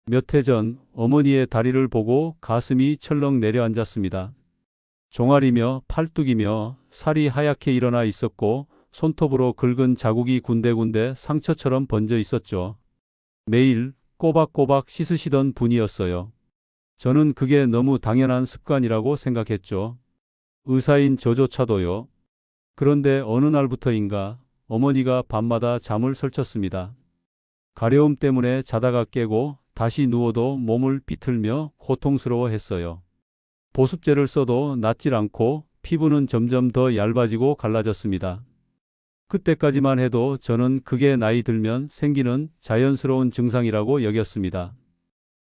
몇 해 전 어머니의 다리를 보고 가슴이 철렁 내려앉았습니다. 종아리며 팔뚝이며 살이 하얗게 일어나 있었고 손톱으로 긁은 자국이 군데군데 상처처럼 번져 있었죠. 매일 꼬박꼬박 씻으시던 분이었어요. 저는 그게 너무 당연한 습관이라고 생각했죠. 의사인 저조차도요. 그런데 어느 날부터인가 어머니가 밤마다 잠을 설쳤습니다. 가려움 때문에 자다가 깨고 다시 누워도 몸을 비틀며 고통스러워했어요. 보습제를 써도 낫질 않고 피부는 점점 더 얇아지고 갈라졌습니다. 그때까지만 해도 저는 그게 나이 들면 생기는 자연스러운 증상이라고 여겼습니다.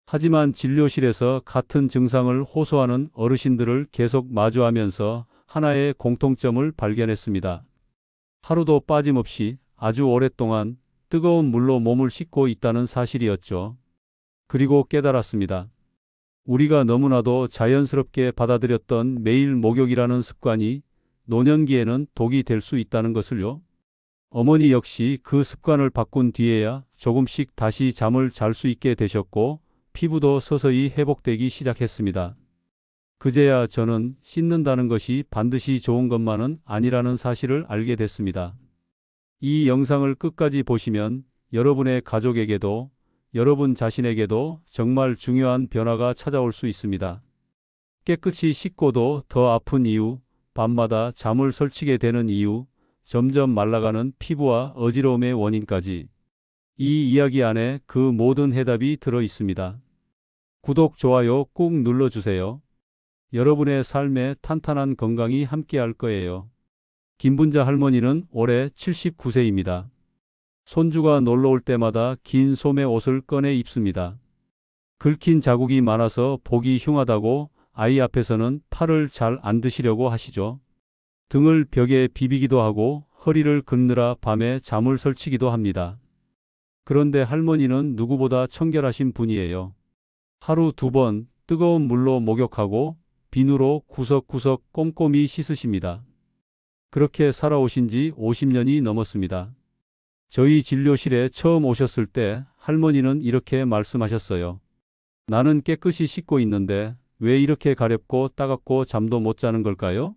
하지만 진료실에서 같은 증상을 호소하는 어르신들을 계속 마주하면서 하나의 공통점을 발견했습니다. 하루도 빠짐없이 아주 오랫동안 뜨거운 물로 몸을 씻고 있다는 사실이었죠. 그리고 깨달았습니다. 우리가 너무나도 자연스럽게 받아들였던 매일 목욕이라는 습관이 노년기에는 독이 될 수 있다는 것을요. 어머니 역시 그 습관을 바꾼 뒤에야 조금씩 다시 잠을 잘 수 있게 되셨고 피부도 서서히 회복되기 시작했습니다. 그제야 저는 씻는다는 것이 반드시 좋은 것만은 아니라는 사실을 알게 됐습니다. 이 영상을 끝까지 보시면 여러분의 가족에게도 여러분 자신에게도 정말 중요한 변화가 찾아올 수 있습니다. 깨끗이 씻고도 더 아픈 이유, 밤마다 잠을 설치게 되는 이유, 점점 말라가는 피부와 어지러움의 원인까지 이 이야기 안에 그 모든 해답이 들어 있습니다. 구독, 좋아요 꾹 눌러주세요. 여러분의 삶에 탄탄한 건강이 함께할 거예요. 김분자 할머니는 올해 79세입니다. 손주가 놀러 올 때마다 긴 소매 옷을 꺼내 입습니다. 긁힌 자국이 많아서 보기 흉하다고 아이 앞에서는 팔을 잘 안 드시려고 하시죠. 등을 벽에 비비기도 하고 허리를 긋느라 밤에 잠을 설치기도 합니다. 그런데 할머니는 누구보다 청결하신 분이에요. 하루 2번 뜨거운 물로 목욕하고 비누로 구석구석 꼼꼼히 씻으십니다. 그렇게 살아오신 지 50년이 넘었습니다. 저희 진료실에 처음 오셨을 때 할머니는 이렇게 말씀하셨어요. 나는 깨끗이 씻고 있는데 왜 이렇게 가렵고 따갑고 잠도 못 자는 걸까요?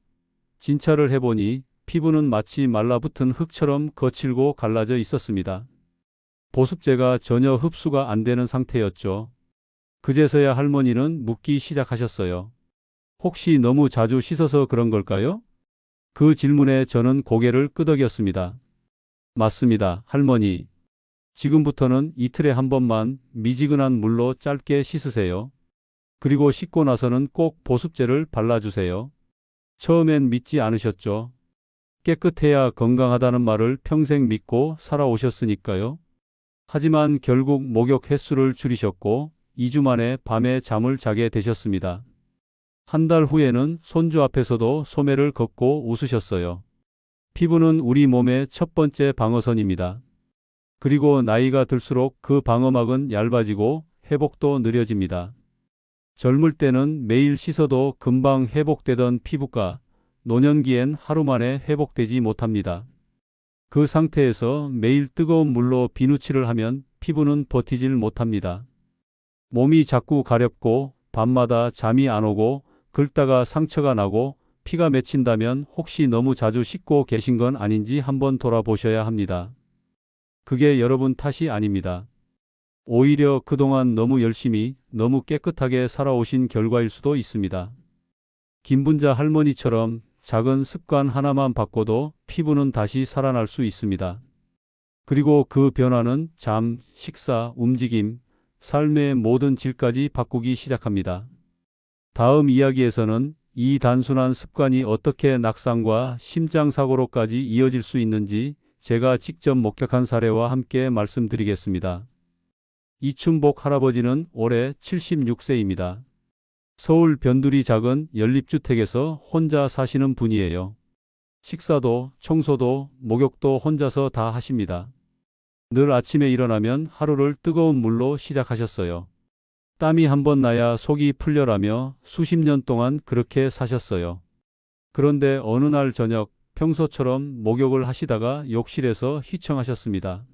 진찰을 해보니 피부는 마치 말라붙은 흙처럼 거칠고 갈라져 있었습니다. 보습제가 전혀 흡수가 안 되는 상태였죠. 그제서야 할머니는 묻기 시작하셨어요. 혹시 너무 자주 씻어서 그런 걸까요? 그 질문에 저는 고개를 끄덕였습니다. 맞습니다, 할머니. 지금부터는 이틀에 한 번만 미지근한 물로 짧게 씻으세요. 그리고 씻고 나서는 꼭 보습제를 발라주세요. 처음엔 믿지 않으셨죠? 깨끗해야 건강하다는 말을 평생 믿고 살아오셨으니까요. 하지만 결국 목욕 횟수를 줄이셨고 2주 만에 밤에 잠을 자게 되셨습니다. 한 달 후에는 손주 앞에서도 소매를 걷고 웃으셨어요. 피부는 우리 몸의 첫 번째 방어선입니다. 그리고 나이가 들수록 그 방어막은 얇아지고 회복도 느려집니다. 젊을 때는 매일 씻어도 금방 회복되던 피부가 노년기엔 하루 만에 회복되지 못합니다. 그 상태에서 매일 뜨거운 물로 비누칠을 하면 피부는 버티질 못합니다. 몸이 자꾸 가렵고 밤마다 잠이 안 오고 긁다가 상처가 나고 피가 맺힌다면 혹시 너무 자주 씻고 계신 건 아닌지 한번 돌아보셔야 합니다. 그게 여러분 탓이 아닙니다. 오히려 그동안 너무 열심히, 너무 깨끗하게 살아오신 결과일 수도 있습니다. 김분자 할머니처럼 작은 습관 하나만 바꿔도 피부는 다시 살아날 수 있습니다. 그리고 그 변화는 잠, 식사, 움직임, 삶의 모든 질까지 바꾸기 시작합니다. 다음 이야기에서는 이 단순한 습관이 어떻게 낙상과 심장사고로까지 이어질 수 있는지 제가 직접 목격한 사례와 함께 말씀드리겠습니다. 이춘복 할아버지는 올해 76세입니다. 서울 변두리 작은 연립주택에서 혼자 사시는 분이에요. 식사도 청소도 목욕도 혼자서 다 하십니다. 늘 아침에 일어나면 하루를 뜨거운 물로 시작하셨어요. 땀이 한번 나야 속이 풀려라며 수십 년 동안 그렇게 사셨어요. 그런데 어느 날 저녁 평소처럼 목욕을 하시다가 욕실에서 휘청하셨습니다.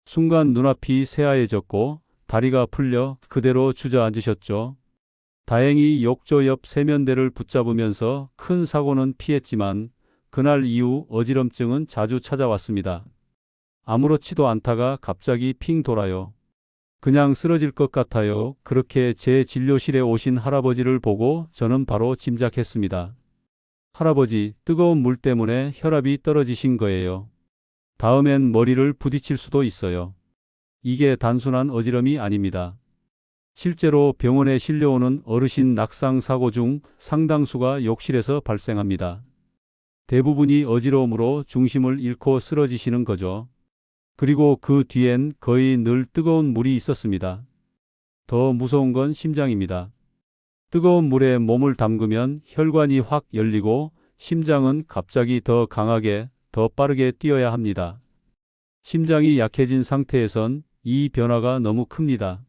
순간 눈앞이 새하얘졌고 다리가 풀려 그대로 주저앉으셨죠. 다행히 욕조 옆 세면대를 붙잡으면서 큰 사고는 피했지만 그날 이후 어지럼증은 자주 찾아왔습니다. 아무렇지도 않다가 갑자기 핑 돌아요. 그냥 쓰러질 것 같아요. 그렇게 제 진료실에 오신 할아버지를 보고 저는 바로 짐작했습니다. 할아버지, 뜨거운 물 때문에 혈압이 떨어지신 거예요. 다음엔 머리를 부딪힐 수도 있어요. 이게 단순한 어지럼이 아닙니다. 실제로 병원에 실려오는 어르신 낙상 사고 중 상당수가 욕실에서 발생합니다. 대부분이 어지러움으로 중심을 잃고 쓰러지시는 거죠. 그리고 그 뒤엔 거의 늘 뜨거운 물이 있었습니다. 더 무서운 건 심장입니다. 뜨거운 물에 몸을 담그면 혈관이 확 열리고 심장은 갑자기 더 강하게, 더 빠르게 뛰어야 합니다. 심장이 약해진 상태에선 이 변화가 너무 큽니다.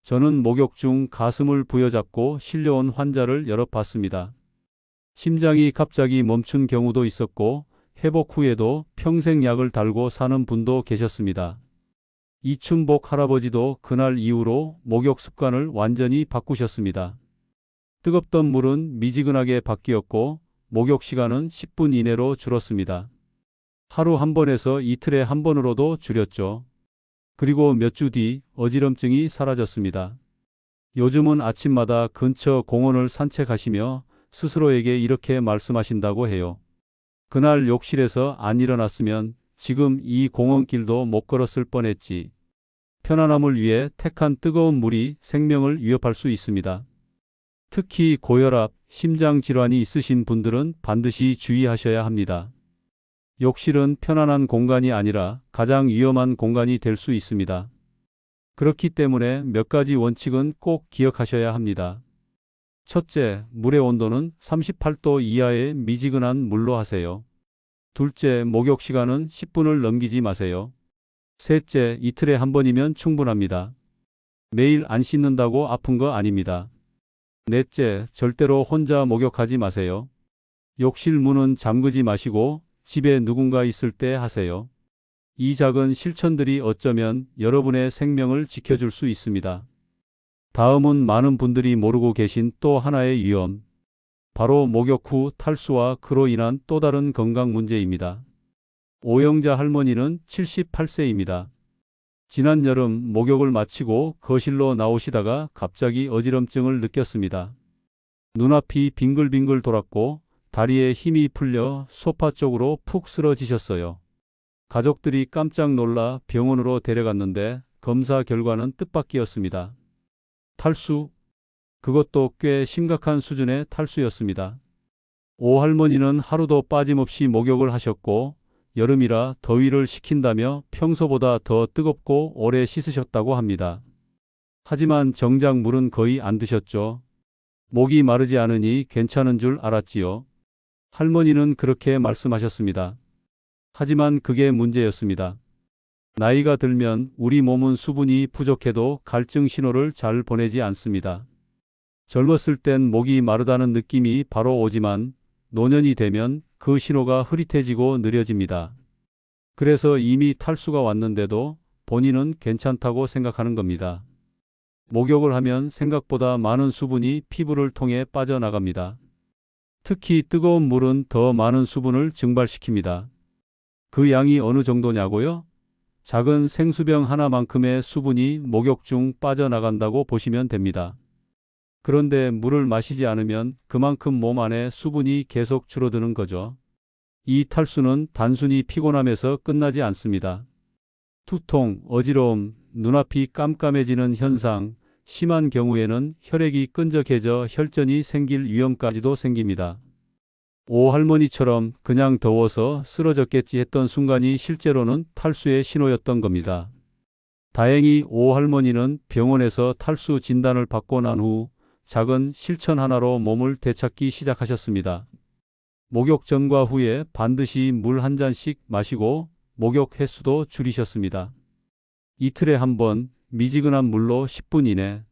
저는 목욕 중 가슴을 부여잡고 실려온 환자를 여러 봤습니다. 심장이 갑자기 멈춘 경우도 있었고 회복 후에도 평생 약을 달고 사는 분도 계셨습니다. 이춘복 할아버지도 그날 이후로 목욕 습관을 완전히 바꾸셨습니다. 뜨겁던 물은 미지근하게 바뀌었고 목욕 시간은 10분 이내로 줄었습니다. 하루 한 번에서 이틀에 한 번으로도 줄였죠. 그리고 몇 주 뒤 어지럼증이 사라졌습니다. 요즘은 아침마다 근처 공원을 산책하시며 스스로에게 이렇게 말씀하신다고 해요. 그날 욕실에서 안 일어났으면 지금 이 공원길도 못 걸었을 뻔했지. 편안함을 위해 택한 뜨거운 물이 생명을 위협할 수 있습니다. 특히 고혈압, 심장 질환이 있으신 분들은 반드시 주의하셔야 합니다. 욕실은 편안한 공간이 아니라 가장 위험한 공간이 될 수 있습니다. 그렇기 때문에 몇 가지 원칙은 꼭 기억하셔야 합니다. 첫째, 물의 온도는 38도 이하의 미지근한 물로 하세요. 둘째, 목욕 시간은 10분을 넘기지 마세요. 셋째, 이틀에 한 번이면 충분합니다. 매일 안 씻는다고 아픈 거 아닙니다. 넷째, 절대로 혼자 목욕하지 마세요. 욕실 문은 잠그지 마시고 집에 누군가 있을 때 하세요. 이 작은 실천들이 어쩌면 여러분의 생명을 지켜줄 수 있습니다. 다음은 많은 분들이 모르고 계신 또 하나의 위험. 바로 목욕 후 탈수와 그로 인한 또 다른 건강 문제입니다. 오영자 할머니는 78세입니다. 지난 여름 목욕을 마치고 거실로 나오시다가 갑자기 어지럼증을 느꼈습니다. 눈앞이 빙글빙글 돌았고 다리에 힘이 풀려 소파 쪽으로 푹 쓰러지셨어요. 가족들이 깜짝 놀라 병원으로 데려갔는데 검사 결과는 뜻밖이었습니다. 탈수? 그것도 꽤 심각한 수준의 탈수였습니다. 오 할머니는 하루도 빠짐없이 목욕을 하셨고 여름이라 더위를 식힌다며 평소보다 더 뜨겁고 오래 씻으셨다고 합니다. 하지만 정작 물은 거의 안 드셨죠. 목이 마르지 않으니 괜찮은 줄 알았지요. 할머니는 그렇게 말씀하셨습니다. 하지만 그게 문제였습니다. 나이가 들면 우리 몸은 수분이 부족해도 갈증 신호를 잘 보내지 않습니다. 젊었을 땐 목이 마르다는 느낌이 바로 오지만 노년이 되면 그 신호가 흐릿해지고 느려집니다. 그래서 이미 탈수가 왔는데도 본인은 괜찮다고 생각하는 겁니다. 목욕을 하면 생각보다 많은 수분이 피부를 통해 빠져나갑니다. 특히 뜨거운 물은 더 많은 수분을 증발시킵니다. 그 양이 어느 정도냐고요? 작은 생수병 하나만큼의 수분이 목욕 중 빠져나간다고 보시면 됩니다. 그런데 물을 마시지 않으면 그만큼 몸 안에 수분이 계속 줄어드는 거죠. 이 탈수는 단순히 피곤함에서 끝나지 않습니다. 두통, 어지러움, 눈앞이 깜깜해지는 현상, 심한 경우에는 혈액이 끈적해져 혈전이 생길 위험까지도 생깁니다. 오 할머니처럼 그냥 더워서 쓰러졌겠지 했던 순간이 실제로는 탈수의 신호였던 겁니다. 다행히 오 할머니는 병원에서 탈수 진단을 받고 난 후 작은 실천 하나로 몸을 되찾기 시작하셨습니다. 목욕 전과 후에 반드시 물 한 잔씩 마시고 목욕 횟수도 줄이셨습니다. 이틀에 한 번 미지근한 물로 10분 이내.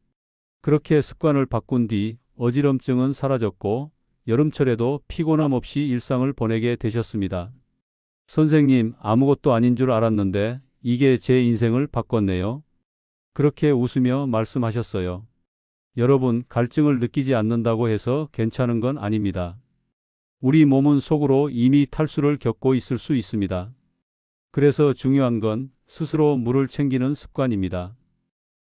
그렇게 습관을 바꾼 뒤 어지럼증은 사라졌고 여름철에도 피곤함 없이 일상을 보내게 되셨습니다. 선생님, 아무것도 아닌 줄 알았는데 이게 제 인생을 바꿨네요. 그렇게 웃으며 말씀하셨어요. 여러분, 갈증을 느끼지 않는다고 해서 괜찮은 건 아닙니다. 우리 몸은 속으로 이미 탈수를 겪고 있을 수 있습니다. 그래서 중요한 건 스스로 물을 챙기는 습관입니다.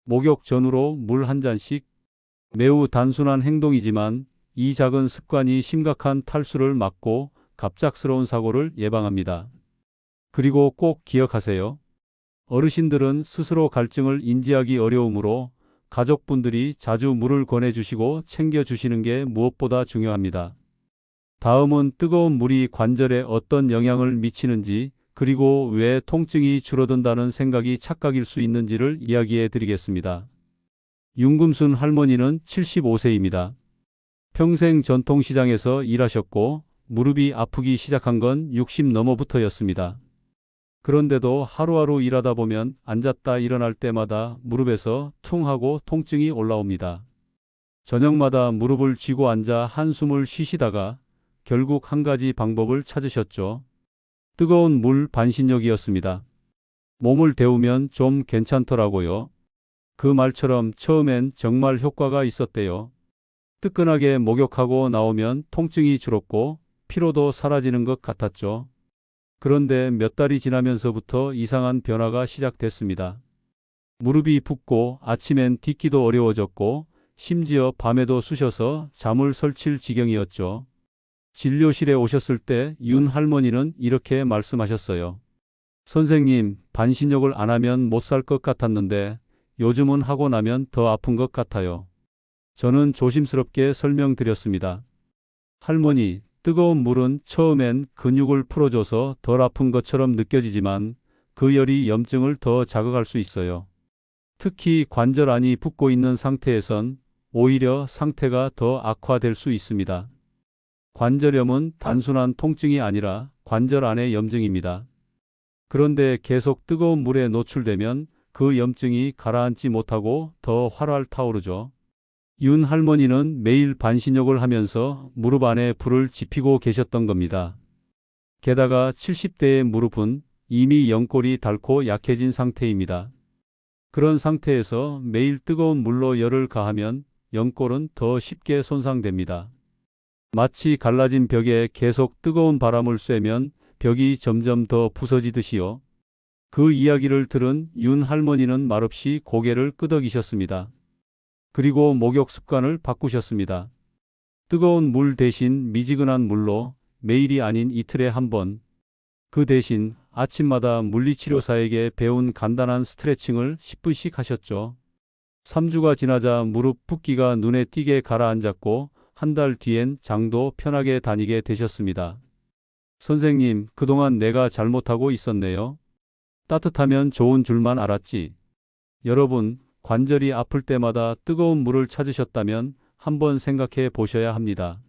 목욕 전후로 물 한 잔씩. 매우 단순한 행동이지만 이 작은 습관이 심각한 탈수를 막고 갑작스러운 사고를 예방합니다. 그리고 꼭 기억하세요. 어르신들은 스스로 갈증을 인지하기 어려우므로 가족분들이 자주 물을 권해주시고 챙겨주시는 게 무엇보다 중요합니다. 다음은 뜨거운 물이 관절에 어떤 영향을 미치는지, 그리고 왜 통증이 줄어든다는 생각이 착각일 수 있는지를 이야기해 드리겠습니다. 윤금순 할머니는 75세입니다. 평생 전통시장에서 일하셨고 무릎이 아프기 시작한 건 60 넘어부터였습니다. 그런데도 하루하루 일하다 보면 앉았다 일어날 때마다 무릎에서 퉁 하고 통증이 올라옵니다. 저녁마다 무릎을 쥐고 앉아 한숨을 쉬시다가 결국 한 가지 방법을 찾으셨죠. 뜨거운 물 반신욕이었습니다. 몸을 데우면 좀 괜찮더라고요. 그 말처럼 처음엔 정말 효과가 있었대요. 뜨끈하게 목욕하고 나오면 통증이 줄었고 피로도 사라지는 것 같았죠. 그런데 몇 달이 지나면서부터 이상한 변화가 시작됐습니다. 무릎이 붓고 아침엔 딛기도 어려워졌고 심지어 밤에도 쑤셔서 잠을 설칠 지경이었죠. 진료실에 오셨을 때 윤 할머니는 이렇게 말씀하셨어요. 선생님, 반신욕을 안 하면 못 살 것 같았는데 요즘은 하고 나면 더 아픈 것 같아요. 저는 조심스럽게 설명드렸습니다. 할머니, 뜨거운 물은 처음엔 근육을 풀어줘서 덜 아픈 것처럼 느껴지지만 그 열이 염증을 더 자극할 수 있어요. 특히 관절 안이 붓고 있는 상태에선 오히려 상태가 더 악화될 수 있습니다. 관절염은 단순한 통증이 아니라 관절 안의 염증입니다. 그런데 계속 뜨거운 물에 노출되면 그 염증이 가라앉지 못하고 더 활활 타오르죠. 윤 할머니는 매일 반신욕을 하면서 무릎 안에 불을 지피고 계셨던 겁니다. 게다가 70대의 무릎은 이미 연골이 닳고 약해진 상태입니다. 그런 상태에서 매일 뜨거운 물로 열을 가하면 연골은 더 쉽게 손상됩니다. 마치 갈라진 벽에 계속 뜨거운 바람을 쐬면 벽이 점점 더 부서지듯이요. 그 이야기를 들은 윤 할머니는 말없이 고개를 끄덕이셨습니다. 그리고 목욕 습관을 바꾸셨습니다. 뜨거운 물 대신 미지근한 물로 매일이 아닌 이틀에 한 번. 그 대신 아침마다 물리치료사에게 배운 간단한 스트레칭을 10분씩 하셨죠. 3주가 지나자 무릎 붓기가 눈에 띄게 가라앉았고 한 달 뒤엔 장도 편하게 다니게 되셨습니다. 선생님, 그동안 내가 잘못하고 있었네요. 따뜻하면 좋은 줄만 알았지. 여러분, 관절이 아플 때마다 뜨거운 물을 찾으셨다면 한번 생각해 보셔야 합니다.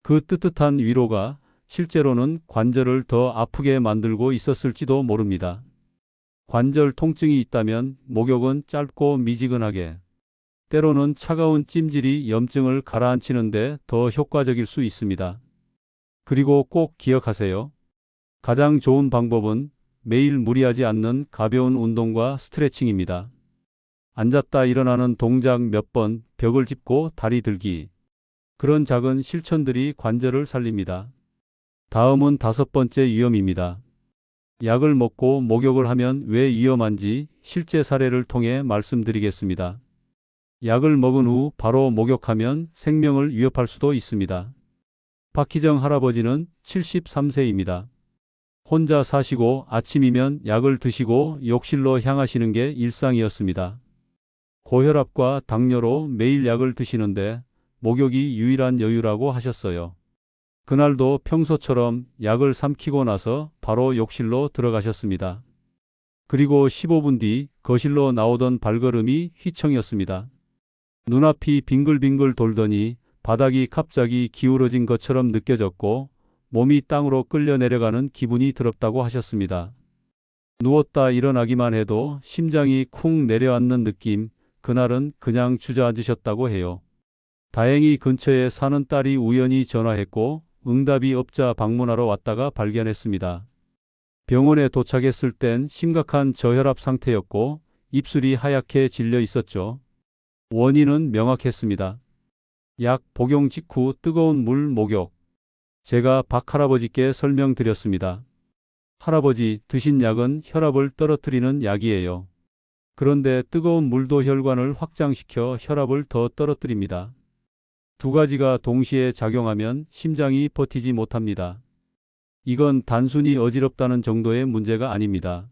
그 뜨뜻한 위로가 실제로는 관절을 더 아프게 만들고 있었을지도 모릅니다. 관절 통증이 있다면 목욕은 짧고 미지근하게, 때로는 차가운 찜질이 염증을 가라앉히는데 더 효과적일 수 있습니다. 그리고 꼭 기억하세요. 가장 좋은 방법은 매일 무리하지 않는 가벼운 운동과 스트레칭입니다. 앉았다 일어나는 동작 몇 번, 벽을 짚고 다리 들기. 그런 작은 실천들이 관절을 살립니다. 다음은 5번째 위험입니다. 약을 먹고 목욕을 하면 왜 위험한지 실제 사례를 통해 말씀드리겠습니다. 약을 먹은 후 바로 목욕하면 생명을 위협할 수도 있습니다. 박희정 할아버지는 73세입니다. 혼자 사시고 아침이면 약을 드시고 욕실로 향하시는 게 일상이었습니다. 고혈압과 당뇨로 매일 약을 드시는데 목욕이 유일한 여유라고 하셨어요. 그날도 평소처럼 약을 삼키고 나서 바로 욕실로 들어가셨습니다. 그리고 15분 뒤 거실로 나오던 발걸음이 휘청였습니다. 눈앞이 빙글빙글 돌더니 바닥이 갑자기 기울어진 것처럼 느껴졌고 몸이 땅으로 끌려 내려가는 기분이 들었다고 하셨습니다. 누웠다 일어나기만 해도 심장이 쿵 내려앉는 느낌, 그날은 그냥 주저앉으셨다고 해요. 다행히 근처에 사는 딸이 우연히 전화했고 응답이 없자 방문하러 왔다가 발견했습니다. 병원에 도착했을 땐 심각한 저혈압 상태였고 입술이 하얗게 질려 있었죠. 원인은 명확했습니다. 약 복용 직후 뜨거운 물 목욕. 제가 박 할아버지께 설명드렸습니다. 할아버지, 드신 약은 혈압을 떨어뜨리는 약이에요. 그런데 뜨거운 물도 혈관을 확장시켜 혈압을 더 떨어뜨립니다. 두 가지가 동시에 작용하면 심장이 버티지 못합니다. 이건 단순히 어지럽다는 정도의 문제가 아닙니다.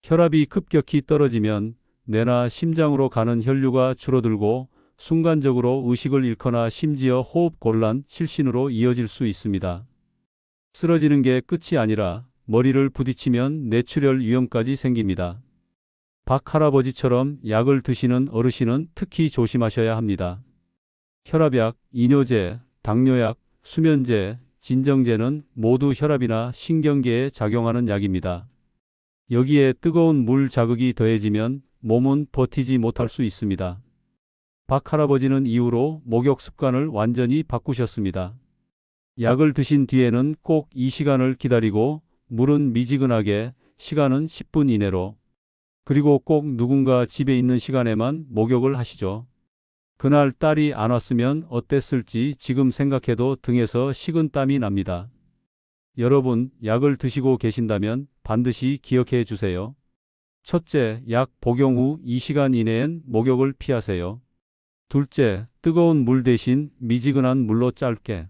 혈압이 급격히 떨어지면 뇌나 심장으로 가는 혈류가 줄어들고 순간적으로 의식을 잃거나 심지어 호흡 곤란, 실신으로 이어질 수 있습니다. 쓰러지는 게 끝이 아니라 머리를 부딪히면 뇌출혈 위험까지 생깁니다. 박 할아버지처럼 약을 드시는 어르신은 특히 조심하셔야 합니다. 혈압약, 이뇨제, 당뇨약, 수면제, 진정제는 모두 혈압이나 신경계에 작용하는 약입니다. 여기에 뜨거운 물 자극이 더해지면 몸은 버티지 못할 수 있습니다. 박 할아버지는 이후로 목욕 습관을 완전히 바꾸셨습니다. 약을 드신 뒤에는 꼭 이 시간을 기다리고 물은 미지근하게, 시간은 10분 이내로, 그리고 꼭 누군가 집에 있는 시간에만 목욕을 하시죠. 그날 딸이 안 왔으면 어땠을지 지금 생각해도 등에서 식은땀이 납니다. 여러분, 약을 드시고 계신다면 반드시 기억해 주세요. 첫째, 약 복용 후 2시간 이내엔 목욕을 피하세요. 둘째, 뜨거운 물 대신 미지근한 물로 짧게.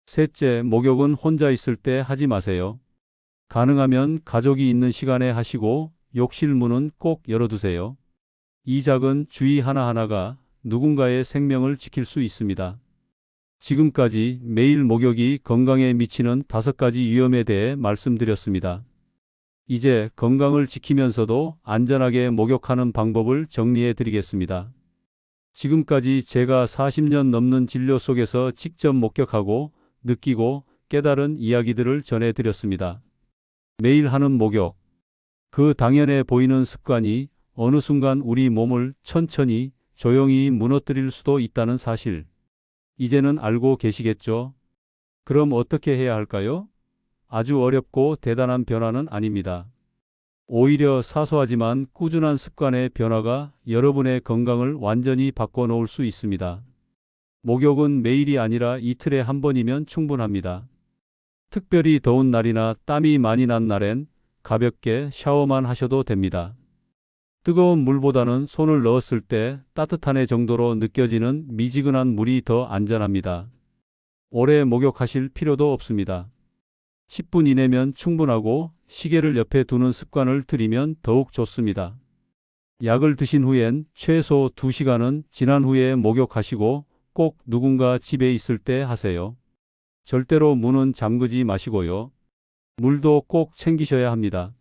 셋째, 목욕은 혼자 있을 때 하지 마세요. 가능하면 가족이 있는 시간에 하시고 욕실 문은 꼭 열어두세요. 이 작은 주의 하나하나가 누군가의 생명을 지킬 수 있습니다. 지금까지 매일 목욕이 건강에 미치는 5가지 위험에 대해 말씀드렸습니다. 이제 건강을 지키면서도 안전하게 목욕하는 방법을 정리해 드리겠습니다. 지금까지 제가 40년 넘는 진료 속에서 직접 목격하고 느끼고 깨달은 이야기들을 전해 드렸습니다. 매일 하는 목욕. 그 당연해 보이는 습관이 어느 순간 우리 몸을 천천히 조용히 무너뜨릴 수도 있다는 사실. 이제는 알고 계시겠죠? 그럼 어떻게 해야 할까요? 아주 어렵고 대단한 변화는 아닙니다. 오히려 사소하지만 꾸준한 습관의 변화가 여러분의 건강을 완전히 바꿔놓을 수 있습니다. 목욕은 매일이 아니라 이틀에 한 번이면 충분합니다. 특별히 더운 날이나 땀이 많이 난 날엔 가볍게 샤워만 하셔도 됩니다. 뜨거운 물보다는 손을 넣었을 때 따뜻한 해 정도로 느껴지는 미지근한 물이 더 안전합니다. 오래 목욕하실 필요도 없습니다. 10분 이내면 충분하고 시계를 옆에 두는 습관을 들이면 더욱 좋습니다. 약을 드신 후엔 최소 2시간은 지난 후에 목욕하시고 꼭 누군가 집에 있을 때 하세요. 절대로 문은 잠그지 마시고요. 물도 꼭 챙기셔야 합니다.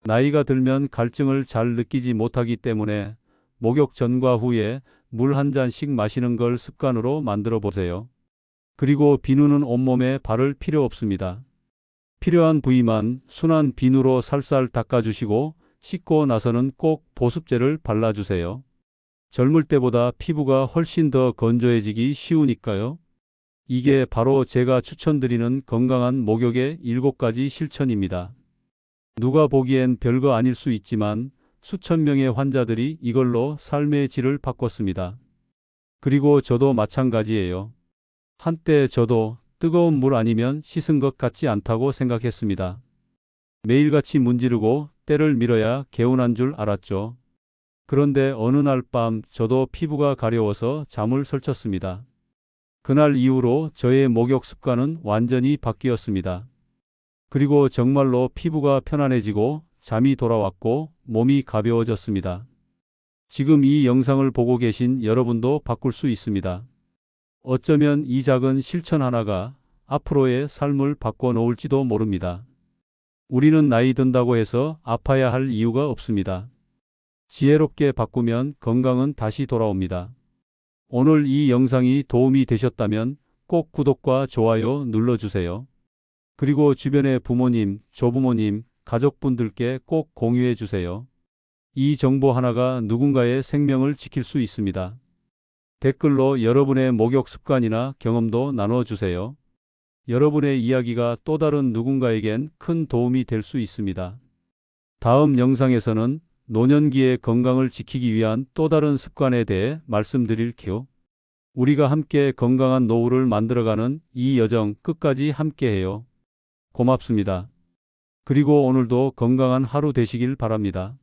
나이가 들면 갈증을 잘 느끼지 못하기 때문에 목욕 전과 후에 물 한 잔씩 마시는 걸 습관으로 만들어 보세요. 그리고 비누는 온몸에 바를 필요 없습니다. 필요한 부위만 순한 비누로 살살 닦아주시고 씻고 나서는 꼭 보습제를 발라주세요. 젊을 때보다 피부가 훨씬 더 건조해지기 쉬우니까요. 이게 바로 제가 추천드리는 건강한 목욕의 7가지 실천입니다. 누가 보기엔 별거 아닐 수 있지만 수천 명의 환자들이 이걸로 삶의 질을 바꿨습니다. 그리고 저도 마찬가지예요. 한때 저도 뜨거운 물 아니면 씻은 것 같지 않다고 생각했습니다. 매일같이 문지르고 때를 밀어야 개운한 줄 알았죠. 그런데 어느 날 밤 저도 피부가 가려워서 잠을 설쳤습니다. 그날 이후로 저의 목욕 습관은 완전히 바뀌었습니다. 그리고 정말로 피부가 편안해지고 잠이 돌아왔고 몸이 가벼워졌습니다. 지금 이 영상을 보고 계신 여러분도 바꿀 수 있습니다. 어쩌면 이 작은 실천 하나가 앞으로의 삶을 바꿔놓을지도 모릅니다. 우리는 나이 든다고 해서 아파야 할 이유가 없습니다. 지혜롭게 바꾸면 건강은 다시 돌아옵니다. 오늘 이 영상이 도움이 되셨다면 꼭 구독과 좋아요 눌러주세요. 그리고 주변의 부모님, 조부모님, 가족분들께 꼭 공유해 주세요. 이 정보 하나가 누군가의 생명을 지킬 수 있습니다. 댓글로 여러분의 목욕 습관이나 경험도 나눠주세요. 여러분의 이야기가 또 다른 누군가에겐 큰 도움이 될 수 있습니다. 다음 영상에서는 노년기의 건강을 지키기 위한 또 다른 습관에 대해 말씀드릴게요. 우리가 함께 건강한 노후를 만들어가는 이 여정 끝까지 함께해요. 고맙습니다. 그리고 오늘도 건강한 하루 되시길 바랍니다.